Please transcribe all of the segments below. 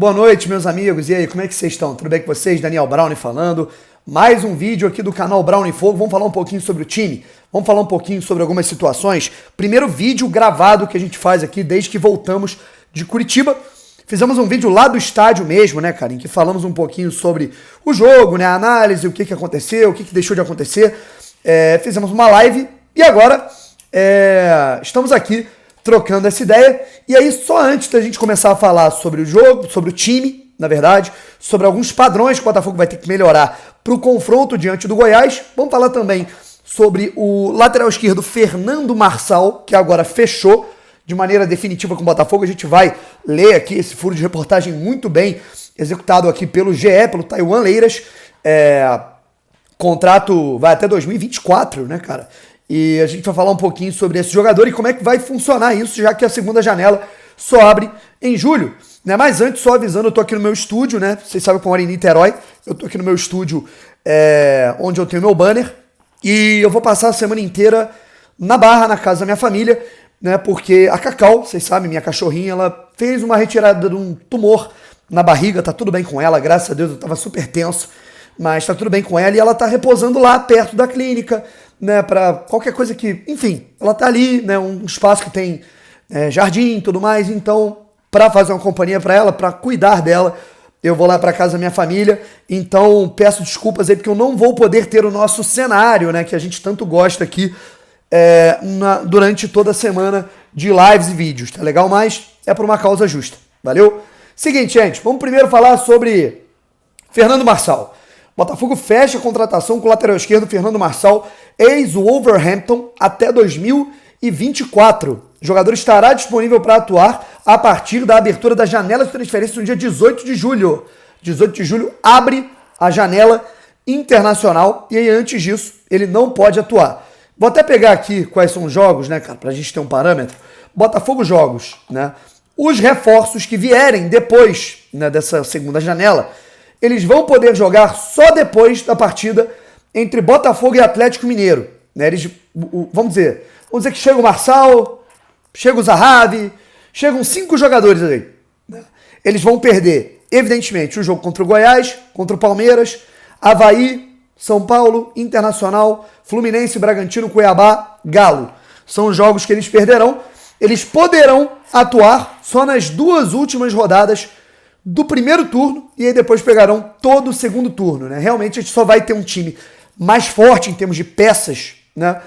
Boa noite, meus amigos. E aí, como é que vocês estão? Tudo bem com vocês? Daniel Browne falando. Mais um vídeo aqui do canal Browne Fogo. Vamos falar um pouquinho sobre o time. Vamos falar um pouquinho sobre algumas situações. Primeiro vídeo gravado que a gente faz aqui desde que voltamos de Curitiba. Fizemos um vídeo lá do estádio mesmo, né, cara? Em que falamos um pouquinho sobre o jogo, né? A análise, o que aconteceu, o que deixou de acontecer. Fizemos uma live e agora estamos aqui trocando essa ideia. E aí, só antes da gente começar a falar sobre o jogo, sobre o time, na verdade, sobre alguns padrões que o Botafogo vai ter que melhorar para o confronto diante do Goiás, vamos falar também sobre o lateral esquerdo Fernando Marçal, que agora fechou de maneira definitiva com o Botafogo. A gente vai ler aqui esse furo de reportagem muito bem executado aqui pelo GE, pelo Taiwan Leiras. Contrato vai até 2024, né, cara? E a gente vai falar um pouquinho sobre esse jogador e como é que vai funcionar isso, já que a segunda janela só abre em julho, né? Mas antes, só avisando, eu tô aqui no meu estúdio, né? Vocês sabem que eu moro em Niterói. Eu tô aqui no meu estúdio, onde eu tenho meu banner. E eu vou passar a semana inteira na Barra, na casa da minha família, né? Porque a Cacau, vocês sabem, minha cachorrinha, ela fez uma retirada de um tumor na barriga. Tá tudo bem com ela, graças a Deus. Eu tava super tenso, mas tá tudo bem com ela. E ela tá repousando lá perto da clínica, né, para qualquer coisa que, enfim, ela tá ali, né, um espaço que tem jardim e tudo mais, então, para fazer uma companhia para ela, para cuidar dela, eu vou lá para casa da minha família. Então, peço desculpas aí, porque eu não vou poder ter o nosso cenário, né, que a gente tanto gosta aqui, durante toda a semana de lives e vídeos, tá legal? Mas é por uma causa justa, valeu? Seguinte, gente, vamos primeiro falar sobre Fernando Marçal. Botafogo fecha a contratação com o lateral esquerdo Fernando Marçal, ex-Wolverhampton, até 2024. O jogador estará disponível para atuar a partir da abertura da janela de transferência no dia 18 de julho. 18 de julho abre a janela internacional e aí, antes disso, ele não pode atuar. Vou até pegar aqui quais são os jogos, né, cara, pra gente ter um parâmetro. Botafogo jogos, né? Os reforços que vierem depois, né, dessa segunda janela, eles vão poder jogar só depois da partida entre Botafogo e Atlético Mineiro, né? Vamos dizer que chega o Marçal, chega o Zahavi, chegam 5 jogadores aí, né? Eles vão perder, evidentemente, o jogo contra o Goiás, contra o Palmeiras, Avaí, São Paulo, Internacional, Fluminense, Bragantino, Cuiabá, Galo. São os jogos que eles perderão. Eles poderão atuar só nas 2 últimas rodadas do primeiro turno e aí depois pegarão todo o segundo turno, né? Realmente a gente só vai ter um time mais forte em termos de peças, né?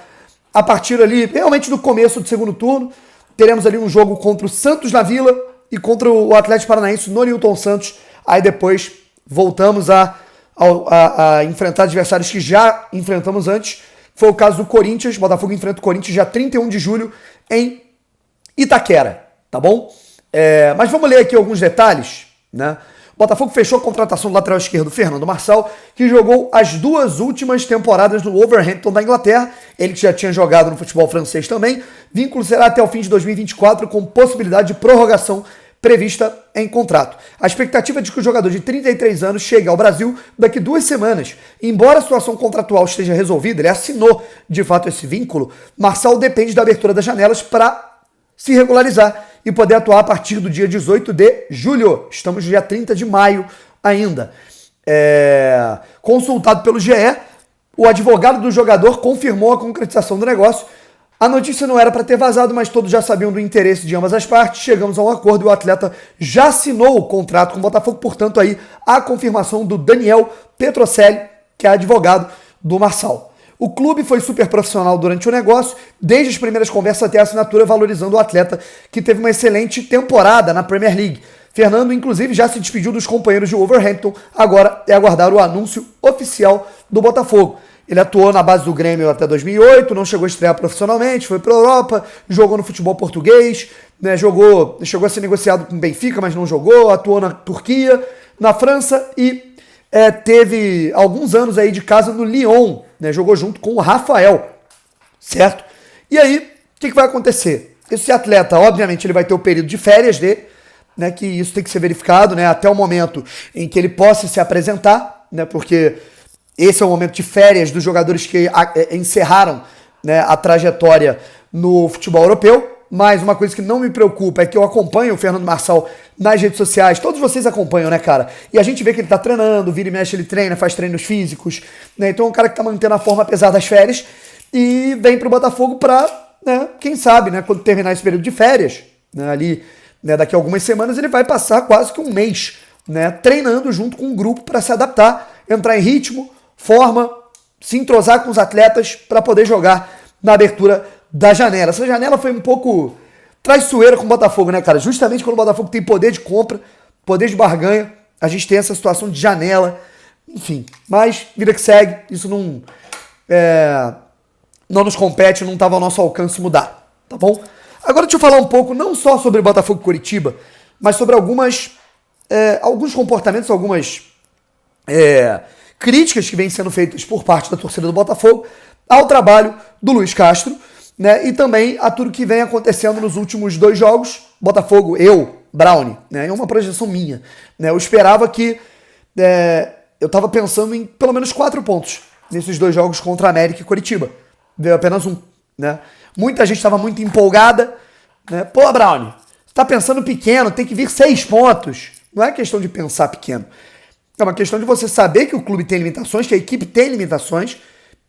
A partir ali, realmente do começo do segundo turno, teremos ali um jogo contra o Santos na Vila e contra o Atlético Paranaense no Newton Santos. Aí depois voltamos a enfrentar adversários que já enfrentamos antes. Foi o caso do Corinthians. Botafogo enfrenta o Corinthians dia 31 de julho em Itaquera, tá bom? Mas vamos ler aqui alguns detalhes, né? O Botafogo fechou a contratação do lateral esquerdo Fernando Marçal, que jogou as 2 últimas temporadas no Wolverhampton da Inglaterra. Ele que já tinha jogado no futebol francês também. Vínculo será até o fim de 2024, com possibilidade de prorrogação prevista em contrato. A expectativa é de que o jogador de 33 anos chegue ao Brasil daqui 2 semanas. Embora a situação contratual esteja resolvida, ele assinou de fato esse vínculo, Marçal depende da abertura das janelas para se regularizar e poder atuar a partir do dia 18 de julho. Estamos no dia 30 de maio ainda. Consultado pelo GE, o advogado do jogador confirmou a concretização do negócio. A notícia não era para ter vazado, mas todos já sabiam do interesse de ambas as partes. Chegamos a um acordo e o atleta já assinou o contrato com o Botafogo. Portanto, aí a confirmação do Daniel Petrocelli, que é advogado do Marçal. O clube foi super profissional durante o negócio, desde as primeiras conversas até a assinatura, valorizando o atleta, que teve uma excelente temporada na Premier League. Fernando, inclusive, já se despediu dos companheiros de Wolverhampton, agora é aguardar o anúncio oficial do Botafogo. Ele atuou na base do Grêmio até 2008, não chegou a estrear profissionalmente, foi para a Europa, jogou no futebol português, né, chegou a ser negociado com o Benfica, mas não jogou, atuou na Turquia, na França e teve alguns anos aí de casa no Lyon, né, jogou junto com o Rafael, certo? E aí, o que vai acontecer? Esse atleta, obviamente, ele vai ter o período de férias dele, né, que isso tem que ser verificado, né, até o momento em que ele possa se apresentar, né, porque esse é o momento de férias dos jogadores que encerraram, né, a trajetória no futebol europeu. mas uma coisa que não me preocupa é que eu acompanho o Fernando Marçal nas redes sociais. Todos vocês acompanham, né, cara? E a gente vê que ele tá treinando, vira e mexe, ele treina, faz treinos físicos, né? Então é um cara que tá mantendo a forma apesar das férias e vem pro Botafogo pra, né, quem sabe, né, quando terminar esse período de férias, né, ali, né, daqui a algumas semanas ele vai passar quase que um mês, né, treinando junto com o grupo para se adaptar, entrar em ritmo, forma, se entrosar com os atletas para poder jogar na abertura da janela. Essa janela foi um pouco traiçoeira com o Botafogo, né, cara? Justamente quando o Botafogo tem poder de compra, poder de barganha, a gente tem essa situação de janela, enfim. Mas, vida que segue, isso não nos compete, não estava ao nosso alcance mudar, tá bom? Agora deixa eu falar um pouco, não só sobre Botafogo e Coritiba, mas sobre alguns comportamentos, algumas críticas que vêm sendo feitas por parte da torcida do Botafogo ao trabalho do Luiz Castro, né, e também a tudo que vem acontecendo nos últimos 2 jogos. Botafogo, Brownie, né, é uma projeção minha, né, eu esperava que eu estava pensando em pelo menos 4 pontos nesses 2 jogos contra América e Coritiba, veio apenas 1, né, muita gente estava muito empolgada, né, pô, Brownie, você tá pensando pequeno, tem que vir 6 pontos, não é questão de pensar pequeno, é uma questão de você saber que o clube tem limitações, que a equipe tem limitações,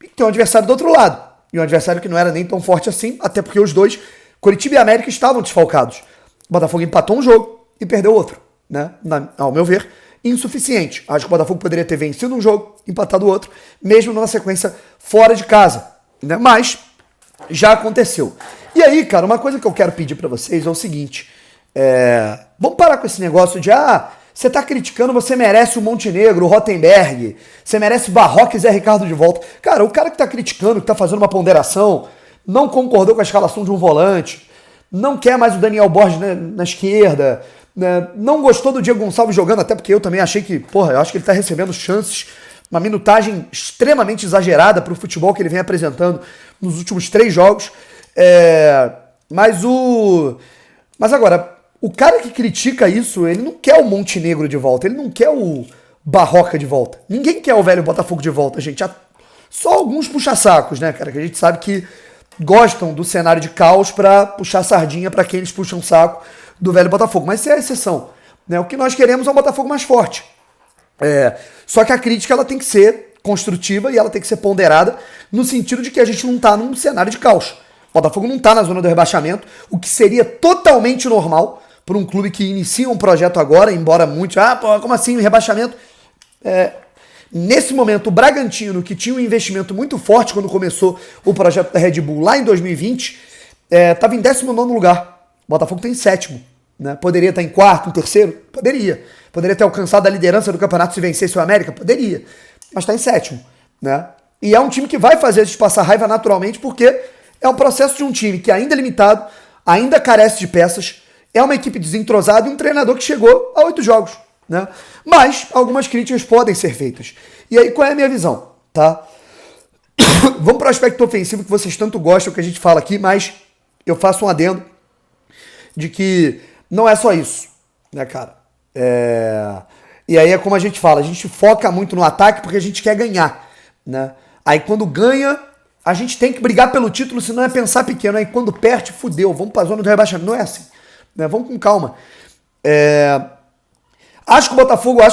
e que tem um adversário do outro lado. E um adversário que não era nem tão forte assim, até porque os dois, Coritiba e América, estavam desfalcados. O Botafogo empatou um jogo e perdeu outro, né? Ao meu ver, insuficiente. Acho que o Botafogo poderia ter vencido um jogo, empatado o outro, mesmo numa sequência fora de casa, né? Mas já aconteceu. E aí, cara, uma coisa que eu quero pedir pra vocês é o seguinte, vamos parar com esse negócio de, você tá criticando, você merece o Montenegro, o Rottenberg, você merece o Barroca e Zé Ricardo de volta. Cara, o cara que tá criticando, que tá fazendo uma ponderação, não concordou com a escalação de um volante, não quer mais o Daniel Borges na esquerda, né, não gostou do Diego Gonçalves jogando, até porque eu também achei que, eu acho que ele tá recebendo chances, uma minutagem extremamente exagerada pro futebol que ele vem apresentando nos últimos 3 jogos. Mas agora, o cara que critica isso, ele não quer o Montenegro de volta, ele não quer o Barroca de volta. Ninguém quer o velho Botafogo de volta, gente. Só alguns puxa-sacos, né, cara, que a gente sabe que gostam do cenário de caos pra puxar sardinha pra quem eles puxam saco do velho Botafogo. Mas isso é a exceção, né? O que nós queremos é um Botafogo mais forte. Só que a crítica ela tem que ser construtiva e ela tem que ser ponderada no sentido de que a gente não tá num cenário de caos. O Botafogo não tá na zona do rebaixamento, o que seria totalmente normal para um clube que inicia um projeto agora, embora muitos, como assim, rebaixamento? Nesse momento, o Bragantino, que tinha um investimento muito forte quando começou o projeto da Red Bull lá em 2020, estava em 19º lugar. O Botafogo tem 7º. Né? Poderia estar em 4º, em 3º? Poderia. Poderia ter alcançado a liderança do campeonato se vencesse o América? Poderia. Mas está em 7º. Né? E é um time que vai fazer a gente passar raiva naturalmente, porque é um processo de um time que ainda é limitado, ainda carece de peças, é uma equipe desentrosada e um treinador que chegou a 8 jogos, né? Mas algumas críticas podem ser feitas. E aí, qual é a minha visão, tá? Vamos para o aspecto ofensivo que vocês tanto gostam que a gente fala aqui, mas eu faço um adendo de que não é só isso, né, cara? E aí é como a gente fala, a gente foca muito no ataque porque a gente quer ganhar, né? Aí quando ganha, a gente tem que brigar pelo título, senão é pensar pequeno. Aí quando perde, fudeu, vamos para a zona do rebaixamento. Não é assim. Né? Vamos com calma. Acho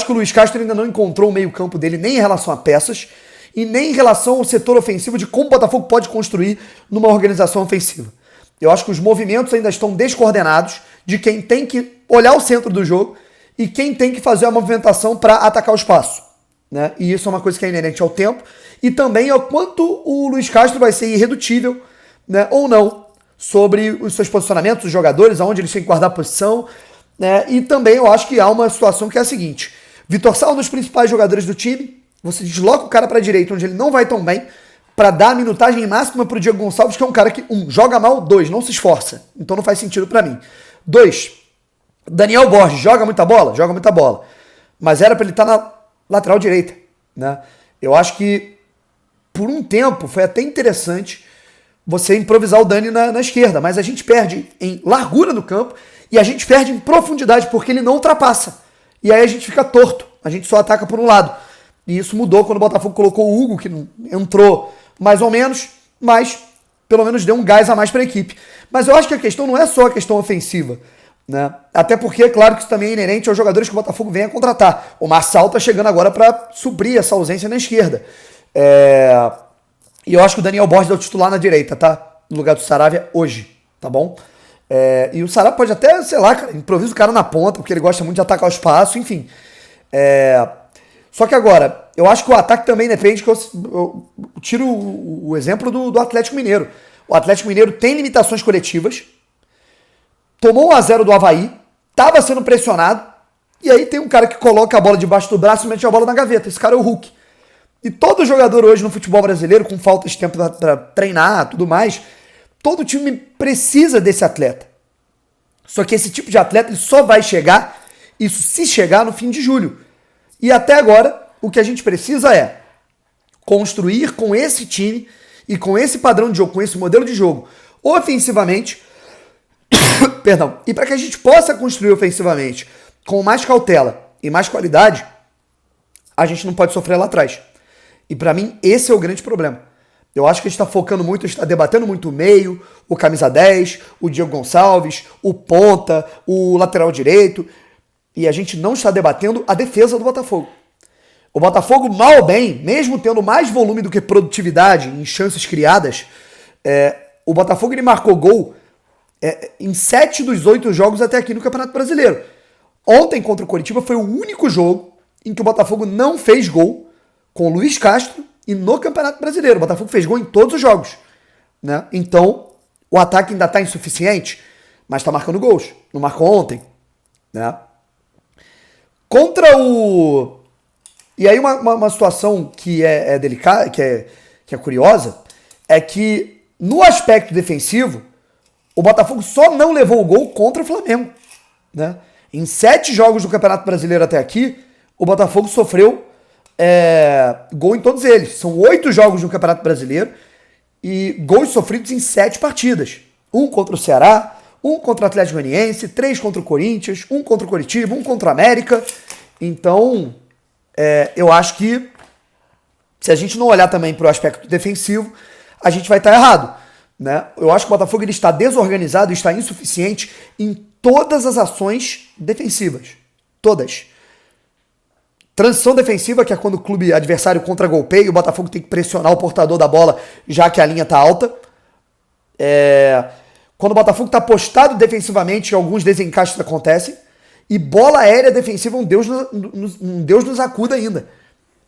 que o Luiz Castro ainda não encontrou o meio-campo dele nem em relação a peças e nem em relação ao setor ofensivo de como o Botafogo pode construir numa organização ofensiva. Eu acho que os movimentos ainda estão descoordenados de quem tem que olhar o centro do jogo e quem tem que fazer a movimentação para atacar o espaço. Né? E isso é uma coisa que é inerente ao tempo e também ao quanto o Luiz Castro vai ser irredutível, né, ou não sobre os seus posicionamentos, os jogadores, aonde eles têm que guardar a posição, né? E também eu acho que há uma situação que é a seguinte: Vitor Sá é um dos principais jogadores do time, você desloca o cara para a direita, onde ele não vai tão bem, para dar a minutagem máxima para o Diego Gonçalves, que é um cara que, joga mal, 2, não se esforça, então não faz sentido para mim. 2, Daniel Borges, joga muita bola? Joga muita bola, mas era para ele estar na lateral direita, né? Eu acho que por um tempo foi até interessante você improvisar o Dani na esquerda, mas a gente perde em largura no campo e a gente perde em profundidade porque ele não ultrapassa. E aí a gente fica torto, a gente só ataca por um lado. E isso mudou quando o Botafogo colocou o Hugo, que entrou mais ou menos, mas pelo menos dê um gás a mais para a equipe. Mas eu acho que a questão não é só a questão ofensiva, né? Até porque, é claro que isso também é inerente aos jogadores que o Botafogo vem a contratar. O Marçal tá chegando agora para suprir essa ausência na esquerda. E eu acho que o Daniel Borges é o titular na direita, tá? No lugar do Saravia hoje, tá bom? E o Saravia pode até, sei lá, cara, improvisa o cara na ponta, porque ele gosta muito de atacar o espaço, enfim. Só que agora, eu acho que o ataque também depende, que eu tiro o exemplo do Atlético Mineiro. O Atlético Mineiro tem limitações coletivas, tomou 1-0 do Avaí, estava sendo pressionado, e aí tem um cara que coloca a bola debaixo do braço e mete a bola na gaveta. Esse cara é o Hulk. E todo jogador hoje no futebol brasileiro, com falta de tempo para treinar, tudo mais, todo time precisa desse atleta. Só que esse tipo de atleta ele só vai chegar, isso se chegar, no fim de julho. E até agora, o que a gente precisa é construir com esse time e com esse padrão de jogo, com esse modelo de jogo, ofensivamente, perdão, e para que a gente possa construir ofensivamente com mais cautela e mais qualidade, a gente não pode sofrer lá atrás. E para mim, esse é o grande problema. Eu acho que a gente está focando muito, a gente está debatendo muito o meio, o camisa 10, o Diego Gonçalves, o ponta, o lateral direito, e a gente não está debatendo a defesa do Botafogo. O Botafogo, mal ou bem, mesmo tendo mais volume do que produtividade em chances criadas, o Botafogo ele marcou gol em 7 dos 8 jogos até aqui no Campeonato Brasileiro. Ontem contra o Coritiba foi o único jogo em que o Botafogo não fez gol com o Luiz Castro e no Campeonato Brasileiro. O Botafogo fez gol em todos os jogos, né? Então, o ataque ainda está insuficiente, mas está marcando gols. Não marcou ontem, né? Contra o... E aí uma situação que é delicada, que é curiosa, é que no aspecto defensivo, o Botafogo só não levou o gol contra o Flamengo, né? Em 7 jogos do Campeonato Brasileiro até aqui, o Botafogo sofreu gol em todos eles. São 8 jogos no Campeonato Brasileiro e gols sofridos em 7 partidas. 1 contra o Ceará, 1 contra o Atlético Goianiense, 3 contra o Corinthians, 1 contra o Coritiba, 1 contra o América. Então, eu acho que se a gente não olhar também para o aspecto defensivo, a gente vai estar errado, né? Eu acho que o Botafogo ele está desorganizado e está insuficiente em todas as ações defensivas. Todas. Transição defensiva, que é quando o clube adversário contra-golpeia e o Botafogo tem que pressionar o portador da bola, já que a linha está alta. Quando o Botafogo está postado defensivamente, alguns desencaixes acontecem. E bola aérea defensiva, um Deus nos acuda ainda.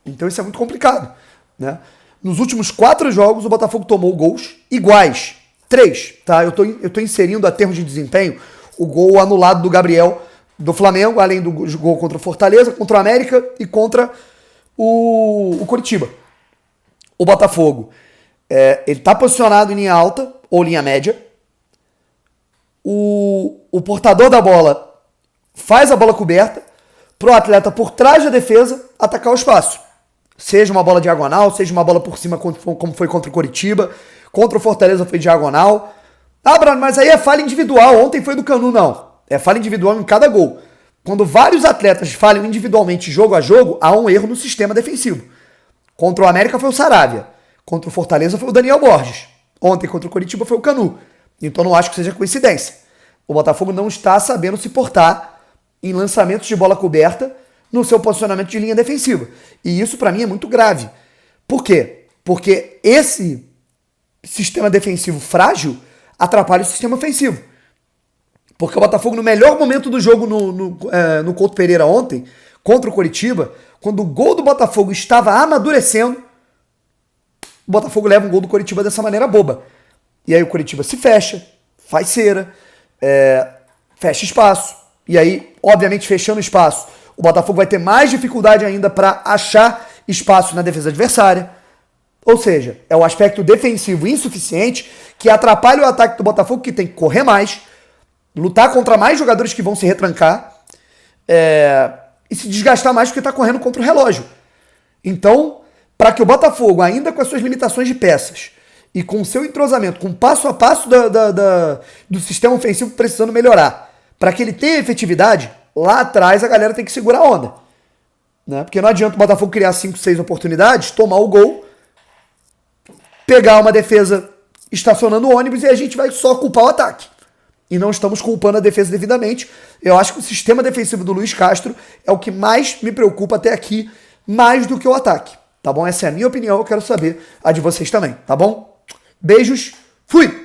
Então isso é muito complicado, né? Nos últimos 4 jogos, o Botafogo tomou gols iguais. 3, tá? Eu tô inserindo a termos de desempenho o gol anulado do Gabriel do Flamengo, além do gol contra o Fortaleza, contra o América e contra o Coritiba. O Botafogo, ele tá posicionado em linha alta ou linha média. O portador da bola faz a bola coberta pro atleta por trás da defesa atacar o espaço. Seja uma bola diagonal, seja uma bola por cima, como foi contra o Coritiba. Contra o Fortaleza foi diagonal. Ah, Bruno, mas aí é falha individual. Ontem foi do Canu, não. É falha individual em cada gol. Quando vários atletas falham individualmente jogo a jogo, há um erro no sistema defensivo. Contra o América foi o Saravia. Contra o Fortaleza foi o Daniel Borges. Ontem contra o Coritiba foi o Canu. Então não acho que seja coincidência. O Botafogo não está sabendo se portar em lançamentos de bola coberta no seu posicionamento de linha defensiva. E isso para mim é muito grave. Por quê? Porque esse sistema defensivo frágil atrapalha o sistema ofensivo. Porque o Botafogo, no melhor momento do jogo no Couto Pereira ontem, contra o Coritiba, quando o gol do Botafogo estava amadurecendo, o Botafogo leva um gol do Coritiba dessa maneira boba. E aí o Coritiba se fecha, faz cera, fecha espaço. E aí, obviamente, fechando espaço, o Botafogo vai ter mais dificuldade ainda para achar espaço na defesa adversária. Ou seja, é o aspecto defensivo insuficiente que atrapalha o ataque do Botafogo, que tem que correr mais, lutar contra mais jogadores que vão se retrancar e se desgastar mais porque está correndo contra o relógio. Então, para que o Botafogo, ainda com as suas limitações de peças e com o seu entrosamento, com o passo a passo do sistema ofensivo precisando melhorar, para que ele tenha efetividade, lá atrás a galera tem que segurar a onda, né? Porque não adianta o Botafogo criar 5, 6 oportunidades, tomar o gol, pegar uma defesa estacionando o ônibus e a gente vai só culpar o ataque. E não estamos culpando a defesa devidamente. Eu acho que o sistema defensivo do Luiz Castro é o que mais me preocupa até aqui, mais do que o ataque, tá bom? Essa é a minha opinião, eu quero saber a de vocês também, tá bom? Beijos, fui!